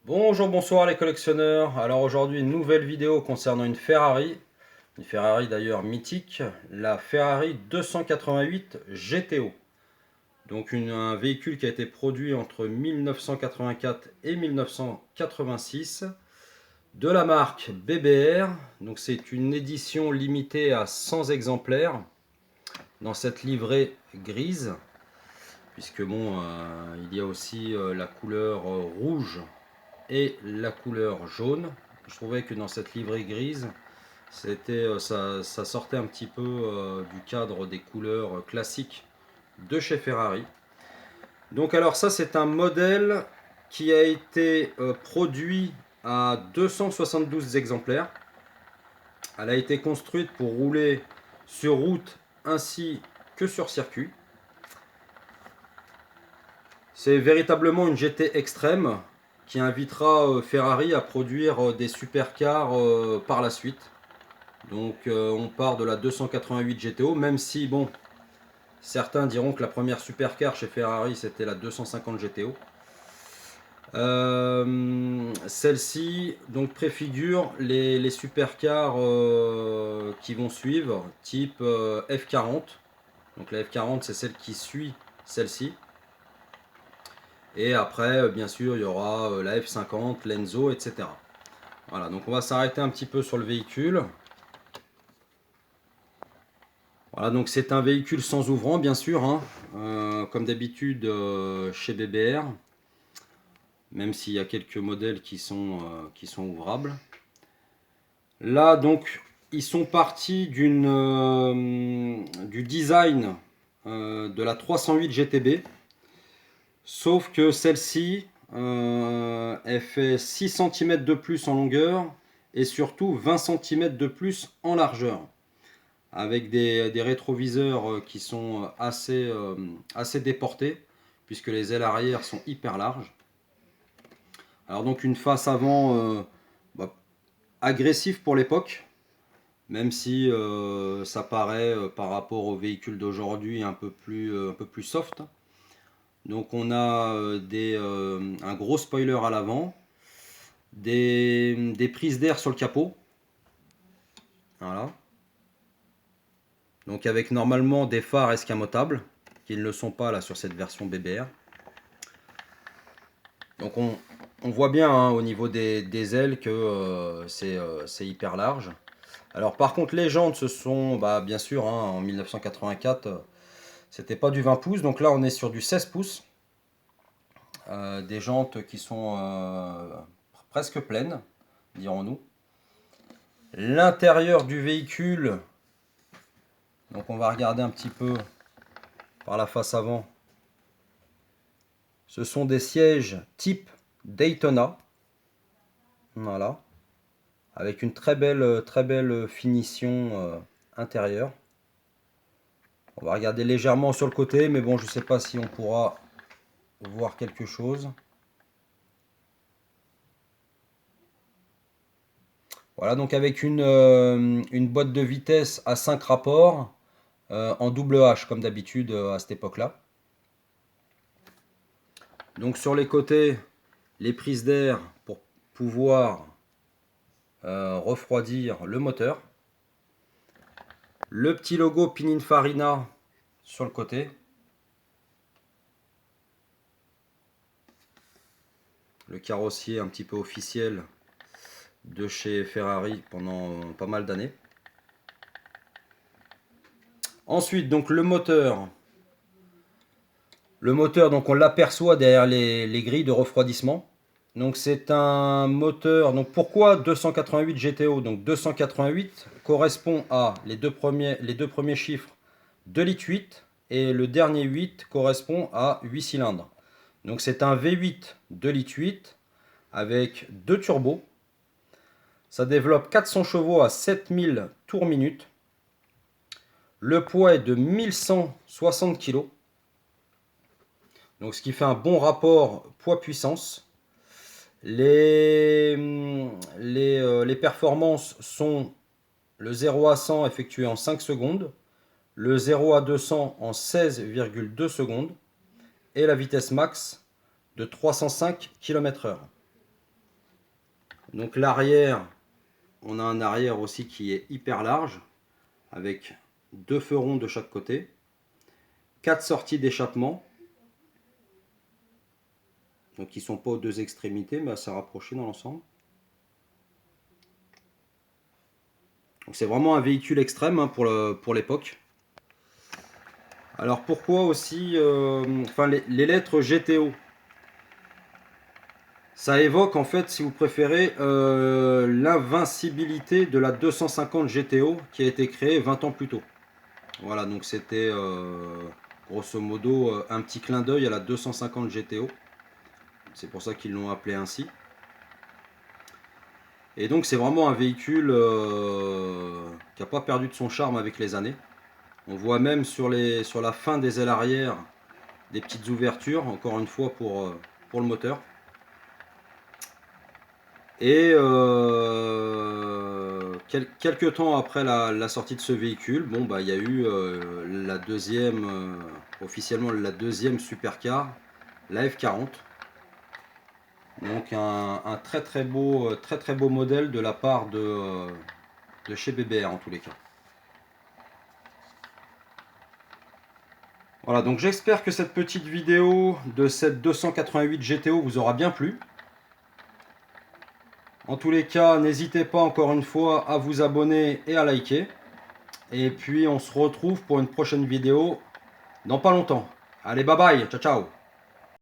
Bonjour, bonsoir les collectionneurs. Alors aujourd'hui, une nouvelle vidéo concernant une Ferrari d'ailleurs mythique, la Ferrari 288 GTO. Donc un véhicule qui a été produit entre 1984 et 1986 de la marque BBR. Donc c'est une édition limitée à 100 exemplaires dans cette livrée grise, puisque bon, il y a aussi la couleur rouge et la couleur jaune. Je trouvais que dans cette livrée grise, ça sortait un petit peu du cadre des couleurs classiques de chez Ferrari. Donc alors ça, c'est un modèle qui a été produit à 272 exemplaires. Elle a été construite pour rouler sur route ainsi que sur circuit. C'est véritablement une GT extrême qui invitera Ferrari à produire des supercars par la suite. Donc on part de la 288 GTO, même si bon, certains diront que la première supercar chez Ferrari c'était la 250 GTO. Celle-ci donc préfigure les supercars qui vont suivre, type F40. Donc la F40 c'est celle qui suit celle-ci. Et après, bien sûr, il y aura la F50, l'Enzo, etc. Voilà, donc on va s'arrêter un petit peu sur le véhicule. Voilà, donc c'est un véhicule sans ouvrant, bien sûr, hein, comme d'habitude chez BBR, même s'il y a quelques modèles qui sont ouvrables. Là, donc, ils sont partis du design de la 308 GTB, sauf que celle-ci, elle fait 6 cm de plus en longueur et surtout 20 cm de plus en largeur, avec des rétroviseurs qui sont assez déportés, puisque les ailes arrière sont hyper larges. Alors donc une face avant bah, agressive pour l'époque, même si ça paraît par rapport aux véhicules d'aujourd'hui un peu plus soft. Donc on a un gros spoiler à l'avant, des prises d'air sur le capot. Voilà. Donc avec normalement des phares escamotables, qui ne le sont pas là sur cette version BBR. Donc on voit bien hein, au niveau des ailes que c'est hyper large. Alors par contre les jantes ce sont bah, bien sûr hein, en 1984 c'était pas du 20 pouces, donc là on est sur du 16 pouces. Des jantes qui sont presque pleines, dirons-nous. L'intérieur du véhicule, donc on va regarder un petit peu par la face avant. Ce sont des sièges type Daytona. Voilà. Avec une très belle finition intérieure. On va regarder légèrement sur le côté, mais bon, je ne sais pas si on pourra voir quelque chose. Voilà, donc avec une boîte de vitesse à 5 rapports en double H, comme d'habitude à cette époque-là. Donc sur les côtés, les prises d'air pour pouvoir refroidir le moteur. Le petit logo Pininfarina sur le côté. Le carrossier un petit peu officiel de chez Ferrari pendant pas mal d'années. Ensuite, donc le moteur. Le moteur, donc on l'aperçoit derrière les grilles de refroidissement. Donc c'est un moteur. Donc pourquoi 288 GTO? Donc 288 correspond à les deux premiers chiffres 2 litres 8 et le dernier 8 correspond à 8 cylindres. Donc c'est un V8 2 litres 8 avec deux turbos. Ça développe 400 chevaux à 7000 tours minute. Le poids est de 1160 kg. Donc ce qui fait un bon rapport poids-puissance. Les performances sont le 0 à 100 effectué en 5 secondes, le 0 à 200 en 16,2 secondes et la vitesse max de 305 km/h. Donc l'arrière, on a un arrière aussi qui est hyper large, avec 2 feux ronds de chaque côté, 4 sorties d'échappement, donc ils ne sont pas aux 2 extrémités, mais assez rapprochés dans l'ensemble. Donc c'est vraiment un véhicule extrême hein, pour l'époque. Alors pourquoi aussi, les lettres GTO, ça évoque en fait, si vous préférez, l'invincibilité de la 250 GTO qui a été créée 20 ans plus tôt. Voilà, donc c'était grosso modo un petit clin d'œil à la 250 GTO. C'est pour ça qu'ils l'ont appelé ainsi. Et donc c'est vraiment un véhicule qui n'a pas perdu de son charme avec les années. On voit même sur la fin des ailes arrière des petites ouvertures, encore une fois pour le moteur. Et quelques temps après la sortie de ce véhicule, bon, bah, il y a eu officiellement la deuxième supercar, la F40. Donc un très beau modèle de la part de chez BBR en tous les cas. Voilà, donc j'espère que cette petite vidéo de cette 288 GTO vous aura bien plu. En tous les cas, n'hésitez pas encore une fois à vous abonner et à liker. Et puis on se retrouve pour une prochaine vidéo dans pas longtemps. Allez, bye bye, ciao ciao.